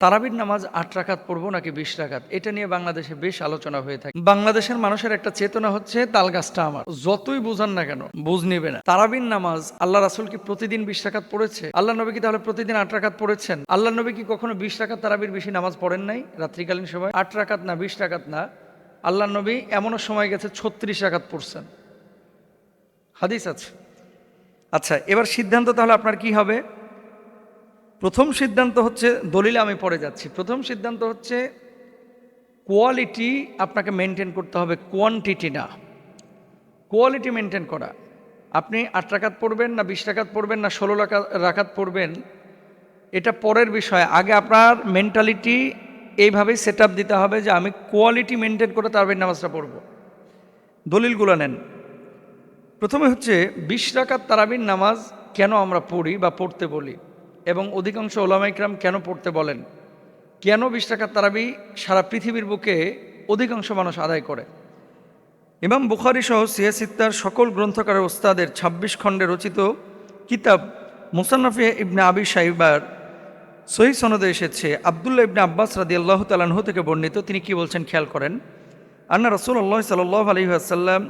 তারাবির নামাজ ৮ রাকাত পড়বো নাকি ২০ রাকাত, এটা নিয়ে বাংলাদেশে বেশ আলোচনা হয়ে থাকে। বাংলাদেশের মানুষের একটা চেতনা হচ্ছে তাল গাছটা আমার, যতই বুঝান না কেন বুঝ নিবে না। তারাবির নামাজ আল্লাহ রাসূল কি প্রতিদিন ২০ রাকাত পড়েছে? আল্লাহ নবী কি তাহলে প্রতিদিন ৮ রাকাত পড়েছেন? আল্লাহ নবী কি কখনো ২০ রাকাত তারাবির বেশি নামাজ পড়েন নাই রাত্রিকালীন সময়? ৮ রাকাত না, ২০ রাকাত না, আল্লাহ নবী এমনও সময় গেছে ৩৬ রাকাত পড়ছেন, হাদিস আছে। আচ্ছা, এবার সিদ্ধান্ত তাহলে আপনার কি হবে? প্রথম সিদ্ধান্ত হচ্ছে, দলিলে আমি পড়ে যাচ্ছি, প্রথম সিদ্ধান্ত হচ্ছে কোয়ালিটি আপনাকে মেনটেন করতে হবে, কোয়ান্টিটি না। কোয়ালিটি মেনটেন করা, আপনি ৮ রাকাত পড়বেন না ২০ রাকাত পড়বেন না ১৬ রাকাত পড়বেন, এটা পরের বিষয়। আগে আপনার মেন্টালিটি এইভাবেই সেট আপ দিতে হবে যে আমি কোয়ালিটি মেনটেন করে তারপর নামাজটা পড়ব। দলিলগুলো নেন। প্রথমে হচ্ছে ২০ রাকাত তারাবির নামাজ কেন আমরা পড়ি বা পড়তে বলি, এবং অধিকাংশ ওলামা ইকরাম কেন পড়তে বলেন, কেন ২০ রাকাত তারাবি সারা পৃথিবীর বুকে অধিকাংশ মানুষ আদায় করে। ইমাম বুখারী সহ সিয়াসিত্তার সকল গ্রন্থকারের ওস্তাদের ২৬ খণ্ডে রচিত কিতাব মুসান্নাফে ইবনে আবি শাইবার সহিহ সনদে এসেছে, আবদুল্লাহ ইবনে আব্বাস রাদিয়াল্লাহু তাআলা আনহু থেকে বর্ণিত, তিনি কি বলছেন খেয়াল করেন। আন্না রাসূলুল্লাহ সাল্লাল্লাহু আলাইহি ওয়াসাল্লাম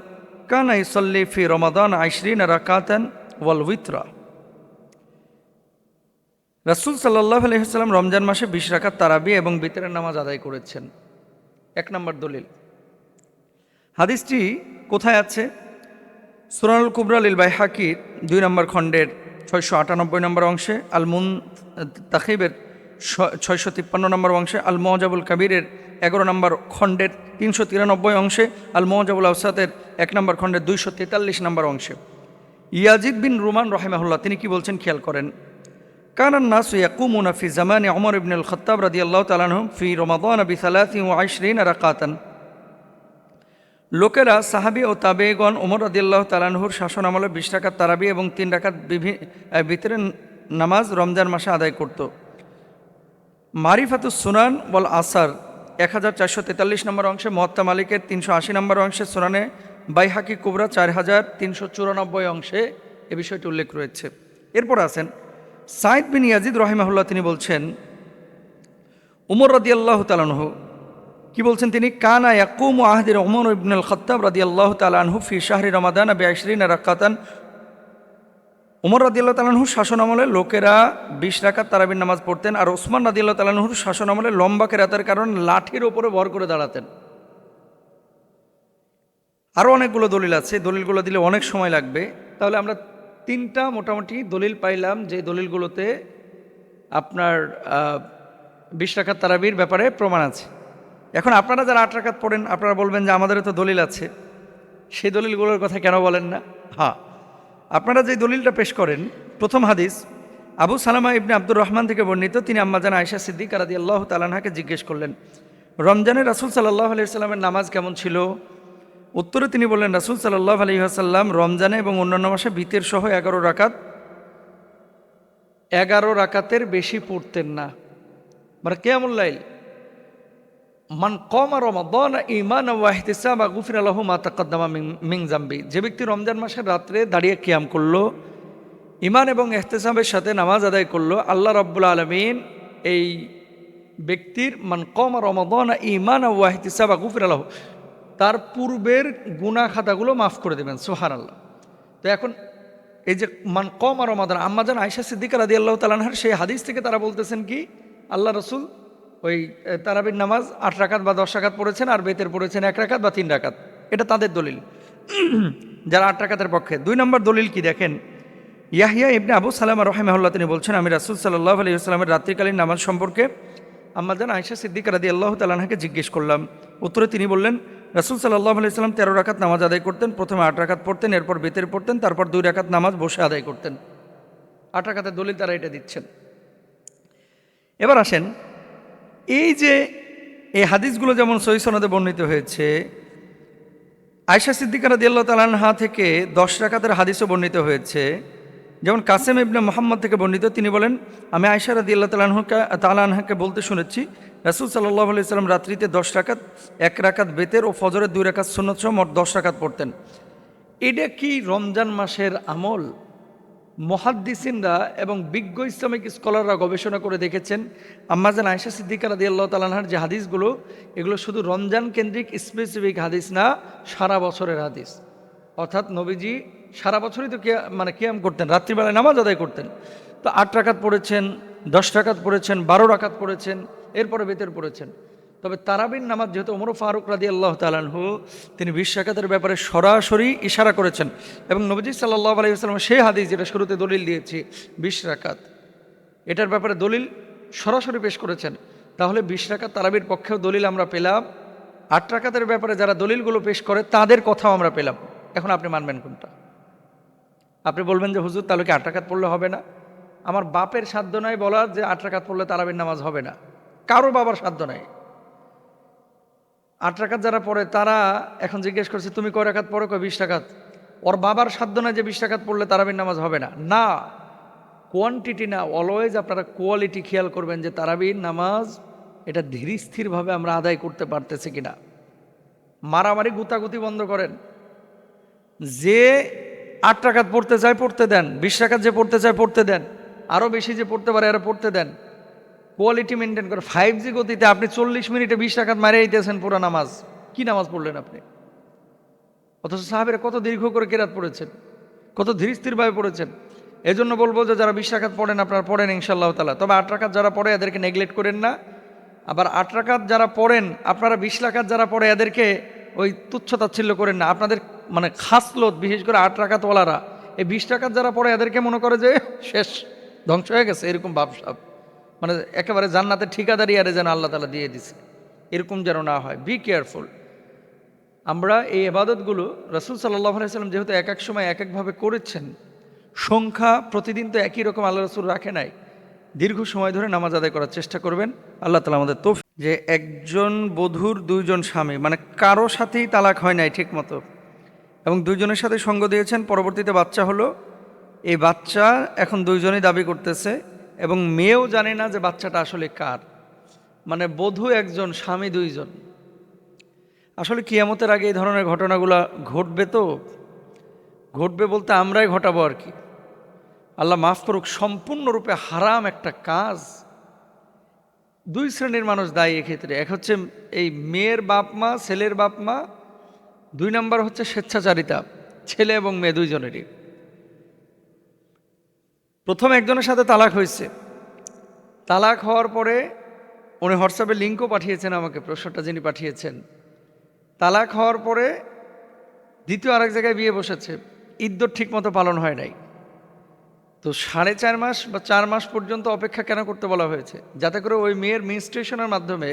কানা ইউসাল্লি ফি রমাদান ২০ রাকাতান ওয়াল উইতরা। রাসূল সাল্লাল্লাহু আলাইহি ওয়াসাল্লাম রমজান মাসে ২০ রাকাত তারাবি এবং বিতরের নামাজ আদায় করেছেন। এক নম্বর দলিল। হাদিসটি কোথায় আছে? সুনানুল কুবরা লিল বাইহাকির ২ নম্বর খণ্ডের ৬৯৮ নম্বর অংশে, আল মুনতাখিবের ৬৫৩ নম্বর অংশে, আল মুআজাবুল কাবীরের ১১ নম্বর খণ্ডের ৩৯৩ অংশে, আল মুআজাবুল আওসাতের ১ নম্বর খণ্ডের ২৪৩ নম্বর অংশে। ইয়াজিদ বিন রুমান রাহিমাহুল্লাহ তিনি কি বলছেন খেয়াল করেন। কানান নাসু ইয়াকুমুনা ফি জামানি ওমর ইবনে আল খাত্তাব রাদিয়াল্লাহু তাআলা আনহু ফি রমাদান বি ২৩ রাকাতান। লোকেরা সাহাবী ও তাবেঈগণ ওমর রাদিয়াল্লাহু তাআলা আনহুর শাসন আমলে ২০ রাকাত তারাবি এবং ৩ রাকাত বিতরের নামাজ রমজান মাসে আদায় করত। মারিফাতুস সুনান ওয়াল আসার ১৪৪৩ নম্বর অংশে, মুয়াত্তা মালিকের ৩৮০ নম্বর অংশে, সুনানে বাইহাকি কুবরা ৪৪৯৪ অংশে এ বিষয়টি উল্লেখ রয়েছে। এরপর আছেন সাইদ বিন ইয়াজিদ রাহিমাহুল্লাহ, তিনি বলছেন উমর রাদিয়াল্লাহু তাআলা আনহু কি বলছেন, তিনি কানা ইয়াকুমু আহদির ওমর ইবনে আল খাত্তাব রাদিয়াল্লাহু তাআলা আনহু ফি শাহরি রমাদান বি ২০ রাকাতান। ওমর রাদিয়াল্লাহু তাআলা আনহুর শাসন আমলে লোকেরা ২০ রাকাত তারাবির নামাজ পড়তেন, আর ওসমান রাদিয়াল্লাহু তাআলা আনহুর শাসন আমলে লম্বা কেরাতের কারণে লাঠির ওপরে ভর করে দাঁড়াতেন। আরও অনেকগুলো দলিল আছে, দলিলগুলো দিলে অনেক সময় লাগবে। তাহলে আমরা 3টা মোটামুটি দলিল পাইলাম, যে দলিলগুলোতে আপনার ২০ রাকাত তারাবির ব্যাপারে প্রমাণ আছে। এখন আপনারা যারা ৮ রাকাত পড়েন, আপনারা বলবেন যে আমাদেরও তো দলিল আছে, সেই দলিলগুলোর কথা কেন বলেন না? হ্যাঁ, আপনারা যে দলিলটা পেশ করেন, প্রথম হাদিস আবু সালামা ইবনে আব্দুর রহমান থেকে বর্ণিত, তিনি আম্মাজান আয়েশা সিদ্দিকা রাদিয়াল্লাহু তাআলা আনহাকে জিজ্ঞেস করলেন, রমজানে রাসূল সাল্লাল্লাহু আলাইহি ওয়াসাল্লামের নামাজ কেমন ছিল? উত্তরে তিনি বললেন, রাসূল সাল্লাল্লাহু আলাইহি ওয়াসাল্লাম রমজানে এবং অন্যান্য মাসে বিতের সহ ১১ রাকাতের বেশি পড়তেন না। মানে কিয়ামুল লাইল, মান কামা রমাদান ঈমানান ওয়া ইহতিসাবান গুফিরা লাহু মা তাকাদ্দামা মিন যামবি। যে ব্যক্তি রমজান মাসের রাত্রে দাঁড়িয়ে কিয়াম করলো, ঈমান এবং ইহতিসাবের সাথে নামাজ আদায় করলো, আল্লাহ রাব্বুল আলামিন এই ব্যক্তির মান কামা রমাদান ঈমানান ওয়া ইহতিসাবান গুফিরা লাহু, তার পূর্বের গুনাহ খাতাগুলো মাফ করে দেবেন। সুবহানাল্লাহ। তো এখন এই যে মান কামা রমাদান, আম্মাজান আয়েশা সিদ্দিকা রাদিয়াল্লাহু তাআলা আনহার সেই হাদিস থেকে তারা বলতেছেন কি, আল্লাহ রাসূল ওই তারাবির নামাজ ৮ রাকাত বা ১০ রাকাত পড়েছেন, আর বেতের পড়েছেন ১ রাকাত বা ৩ রাকাত। এটা তাদের দলিল যারা ৮ রাকাতের পক্ষে। ২ নম্বর দলিল কি দেখেন, ইয়াহইয়া ইবনে আবু সালামা রাহিমাহুল্লাহ তিনি বলছেন, আমি রাসূল সাল্লাল্লাহু আলাইহি ওয়াসাল্লামের রাত্রিকালীন নামাজ সম্পর্কে আম্মাজান আয়েশা সিদ্দিকা রাদিয়াল্লাহু তাআলা আনহাকে জিজ্ঞেস করলাম। উত্তরে তিনি বললেন, রাসূল সাল্লাল্লাহু আলাইহি ওয়াসাল্লাম ১৩ রাকাত নামাজ আদায় করতেন। প্রথমে ৮ রাকাত পড়তেন, এরপর বেতের পড়তেন, তারপর ২ রাকাত নামাজ বসে আদায় করতেন। ৮ রাকাতের দলিল তারা এটা দিচ্ছেন। এবার আসেন, এই যে এই হাদিসগুলো যেমন সহিহ সনদে বর্ণিত হয়েছে, আয়েশা সিদ্দিকা রাদিয়াল্লাহু তাআলা আনহা থেকে ১০ রাকাতের হাদিসও বর্ণিত হয়েছে। যেমন কাসেম ইবনে মুহাম্মদ থেকে বর্ণিত, তিনি বলেন, আমি আয়েশা রাদিয়াল্লাহু তাআলা আনহাকে বলতে শুনেছি, রাসূল সাল্লাল্লাহু আলাইহি ওয়াসাল্লাম রাত্রিতে 10 রাকাত, 1 রাকাত বেতের ও ফজরের 2 রাকাত সুন্নত সহ মোট 10 রাকাত পড়তেন। এটা কি রমজান মাসের আমল মুহাদ্দিসিনরা এবং বিজ্ঞ ইসলামিক স্কলাররা গবেষণা করে দেখেছেন আম্মা জান আয়েশা সিদ্দিকা রাদিয়াল্লাহু তাআলা আনহার যে হাদিসগুলো, এগুলো শুধু রমজান কেন্দ্রিক স্পেসিফিক হাদিস না, সারা বছরের হাদিস। অর্থাৎ নবীজি সারা বছরই তো কিয়াম করতেন, রাত্রিবেলায় নামাজ আদায় করতেন। তো 8 রাকাত পড়েছেন, 10 রাকাত পড়েছেন, 12 রাকাত পড়েছেন, এরপরে বেতের পড়েছেন। তবে তারাবির নামাজ যেহেতু ওমর ফারুক রাদিয়াল্লাহু তাআলা আনহু তিনি 20 রাকাতের ব্যাপারে সরাসরি ইশারা করেছেন, এবং নবীজি সাল্লাল্লাহু আলাইহি ওয়াসাল্লাম সেই হাদিস যেটা শুরুতে দলিল দিয়েছি 20 রাকাত, এটার ব্যাপারে দলিল সরাসরি পেশ করেছেন। তাহলে 20 রাকাত তারাবির পক্ষেও দলিল আমরা পেলাম, 8 রাকাতের ব্যাপারে যারা দলিলগুলো পেশ করে তাদের কথাও আমরা পেলাম। এখন আপনি মানবেন কোনটা? আপনি বলবেন যে হুজুর তাহলে কি 8 রাকাত পড়লে হবে না? আমার বাপের সাধ্য নাই বলার যে 8 রাকাত পড়লে তারাবির নামাজ হবে না, কারো বাবার সাধ্য নাই। 8 রাকাত যারা পড়ে তারা এখন জিজ্ঞেস করছে তুমি কয় রাকাত পড়ো? কয় 20 রাকাত। ওর বাবার সাধ্য না যে 20 রাকাত পড়লে তারাবির নামাজ হবে না। না, কোয়ান্টিটি না, অলওয়েজ আপনারা কোয়ালিটি খেয়াল করবেন যে তারাবির নামাজ এটা ধীর স্থিরভাবে আমরা আদায় করতে পারতেছি কিনা। মারামারি গুতাগুতি বন্ধ করেন। যে 8 রাকাত পড়তে চায় পড়তে দেন, 20 রাকাত যে পড়তে চায় পড়তে দেন, আরও বেশি যে পড়তে পারে এরা পড়তে দেন। কোয়ালিটি মেনটেন করে 5G গতিতে আপনি 40 মিনিটে 20 রাকাত মারিয়ে দিতেছেন পুরো নামাজ। কি নামাজ পড়লেন আপনি? অথচ সাহাবীরা কত দীর্ঘ করে কেরাত পড়েছেন, কত ধীর স্থিরভাবে পড়েছেন। এজন্য বলবো যে যারা 20 রাকাত পড়েন আপনারা পড়েন ইনশাআল্লাহ তাআলা, তবে 8 রাকাত যারা পড়ে এদেরকে নেগলেক্ট করেন না। আবার 8 রাকাত যারা পড়েন আপনারা 20 রাকাত যারা পড়ে এদেরকে ওই তুচ্ছ তাচ্ছিল্য করেন না। আপনাদের মানে খাসলত, বিশেষ করে 8 রাকাতওয়ালারা এই 20 রাকাত যারা পড়ে এদেরকে মনে করে যে শেষ, ধ্বংস হয়ে গেছে, এরকম ভাবসাব, মানে একেবারে জান্নাতের ঠিকাদারি আরে যেন আল্লাহ তাআলা দিয়ে দিছে, এরকম যেন না হয়। Be careful. আমরা এই ইবাদতগুলো রাসূল সাল্লাল্লাহু আলাইহি ওয়াসাল্লাম যেহেতু এক এক সময় এক একভাবে করেছেন, সংখ্যা প্রতিদিন তো একই রকম আল্লাহ রাসূল রাখে নাই, দীর্ঘ সময় ধরে নামাজ আদায় করার চেষ্টা করবেন। আল্লাহ তাআলা আমাদের তৌফিক। যে একজন বধূর 2 জন স্বামী, মানে কারো সাথেই তালাক হয় নাই ঠিক মতো, এবং 2 জনের সাথে সঙ্গ দিয়েছেন, পরবর্তীতে বাচ্চা হলো। এই বাচ্চা এখন 2 জনই দাবি করতেছে, এবং মেয়েও জানে না যে বাচ্চাটা আসলে কার। মানে বধূ 1 জন, স্বামী 2 জন। আসলে কিয়ামতের আগে এই ধরনের ঘটনাগুলো ঘটবে, তো ঘটবে বলতে আমরাই ঘটাবো আর কি। আল্লাহ মাফ করুক, সম্পূর্ণরূপে হারাম একটা কাজ। 2 শ্রেণীর মানুষ দায়ী এক্ষেত্রে। এক হচ্ছে এই মেয়ের বাপ মা, ছেলের বাপ মা। 2 নম্বর হচ্ছে স্বেচ্ছাচারিতা, ছেলে এবং মেয়ে 2 জনেরই। প্রথম একজনের সাথে তালাক হয়েছে, তালাক হওয়ার পরে উনি হোয়াটসঅ্যাপে লিঙ্কও পাঠিয়েছেন আমাকে, প্রশ্নটা যিনি পাঠিয়েছেন। তালাক হওয়ার পরে দ্বিতীয় আরেক জায়গায় বিয়ে বসেছে, ইদ্যত ঠিক মতো পালন হয় নাই। তো 4.5 মাস বা 4 মাস পর্যন্ত অপেক্ষা কেন করতে বলা হয়েছে? যাতে করে ওই মেয়ের মেনস্ট্রুয়েশনের মাধ্যমে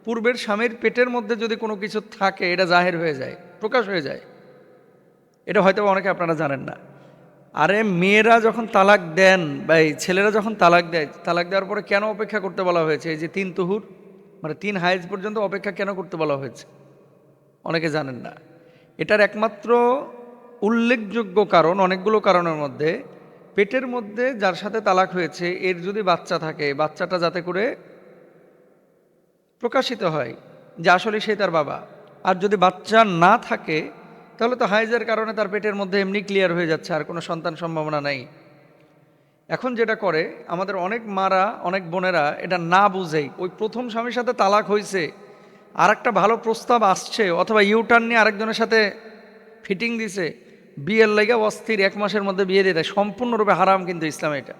পূর্বের স্বামীর পেটের মধ্যে যদি কোনো কিছু থাকে এটা জাহের হয়ে যায়, প্রকাশ হয়ে যায়। এটা হয়তো অনেকে আপনারা জানেন না। আরে মেয়েরা যখন তালাক দেন বা এই ছেলেরা যখন তালাক দেয়, তালাক দেওয়ার পরে কেন অপেক্ষা করতে বলা হয়েছে? এই যে 3 তুহুর, মানে 3 হাইজ পর্যন্ত অপেক্ষা কেন করতে বলা হয়েছে অনেকে জানেন না। এটার একমাত্র উল্লেখযোগ্য কারণ অনেকগুলো কারণের মধ্যে, পেটের মধ্যে যার সাথে তালাক হয়েছে এর যদি বাচ্চা থাকে, বাচ্চাটা যাতে করে প্রকাশিত হয় যে আসলে সে তার বাবা। আর যদি বাচ্চা না থাকে তাহলে তো হাইজের কারণে তার পেটের মধ্যে এমনি ক্লিয়ার হয়ে যাচ্ছে, আর কোনো সন্তান সম্ভাবনা নাই। এখন যেটা করে আমাদের অনেক মারা, অনেক বোনেরা এটা না বুঝেই, ওই প্রথম স্বামীর সাথে তালাক হয়েছে, আর একটা ভালো প্রস্তাব আসছে, অথবা ইউটার্ন নিয়ে আরেকজনের সাথে ফিটিং দিছে, বিয়ের লেগে অস্থির, 1 মাসের মধ্যে বিয়ে দিয়ে দেয়। সম্পূর্ণরূপে হারাম কিন্তু ইসলামে এটা।